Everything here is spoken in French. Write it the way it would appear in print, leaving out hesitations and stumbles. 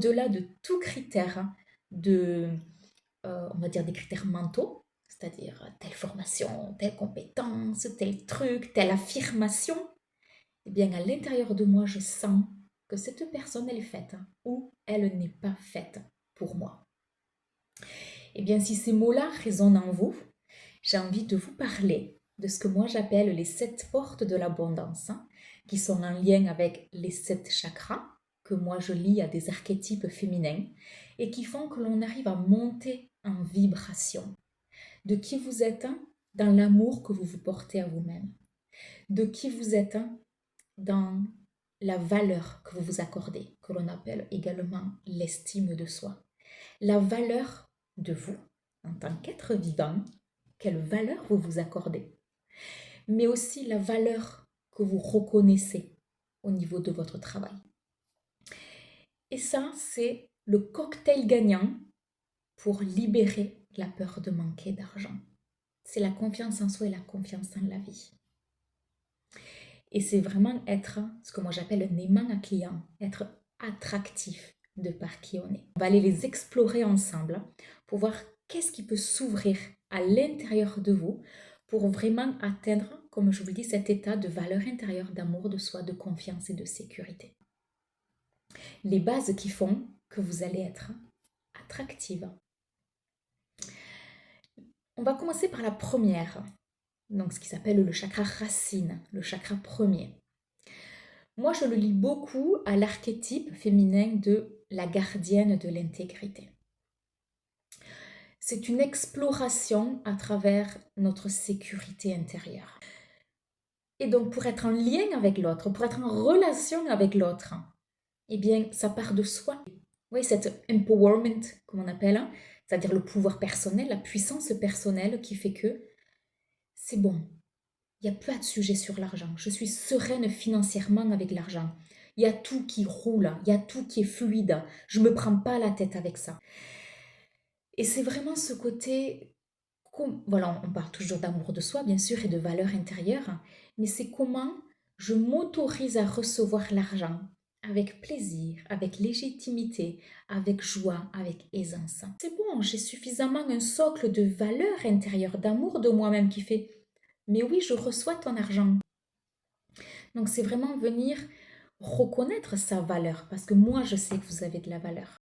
au-delà de tout critère de, on va dire des critères mentaux, c'est-à-dire telle formation, telle compétence, tel truc, telle affirmation, eh bien à l'intérieur de moi, je sens que cette personne, elle est faite ou elle n'est pas faite pour moi. Eh bien, si ces mots-là résonnent en vous, j'ai envie de vous parler de ce que moi j'appelle les 7 portes de l'abondance, qui sont en lien avec les 7 chakras, que moi je lie à des archétypes féminins, et qui font que l'on arrive à monter en vibration de qui vous êtes dans l'amour que vous vous portez à vous-même, de qui vous êtes dans la valeur que vous vous accordez, que l'on appelle également l'estime de soi, la valeur de vous en tant qu'être vivant, quelle valeur vous vous accordez, mais aussi la valeur que vous reconnaissez au niveau de votre travail. Et ça, c'est le cocktail gagnant pour libérer la peur de manquer d'argent. C'est la confiance en soi et la confiance en la vie. Et c'est vraiment être ce que moi j'appelle un aimant à client, être attractif de par qui on est. On va aller les explorer ensemble pour voir qu'est-ce qui peut s'ouvrir à l'intérieur de vous pour vraiment atteindre, comme je vous le dis, cet état de valeur intérieure, d'amour de soi, de confiance et de sécurité. Les bases qui font que vous allez être attractive. On va commencer par la première, donc ce qui s'appelle le chakra racine, le chakra premier. Moi, je le lis beaucoup à l'archétype féminin de la gardienne de l'intégrité. C'est une exploration à travers notre sécurité intérieure. Et donc, pour être en lien avec l'autre, pour être en relation avec l'autre, eh bien, ça part de soi. Oui, cet empowerment, comme on appelle, c'est-à-dire le pouvoir personnel, la puissance personnelle qui fait que c'est bon. Il n'y a pas de sujet sur l'argent. Je suis sereine financièrement avec l'argent. Il y a tout qui roule, il y a tout qui est fluide. Je ne me prends pas la tête avec ça. Et c'est vraiment ce côté, voilà, on parle toujours d'amour de soi, bien sûr, et de valeur intérieure, mais c'est comment je m'autorise à recevoir l'argent avec plaisir, avec légitimité, avec joie, avec aisance. C'est bon, j'ai suffisamment un socle de valeur intérieure, d'amour de moi-même qui fait, mais oui, je reçois ton argent. Donc c'est vraiment venir reconnaître sa valeur, parce que moi je sais que vous avez de la valeur.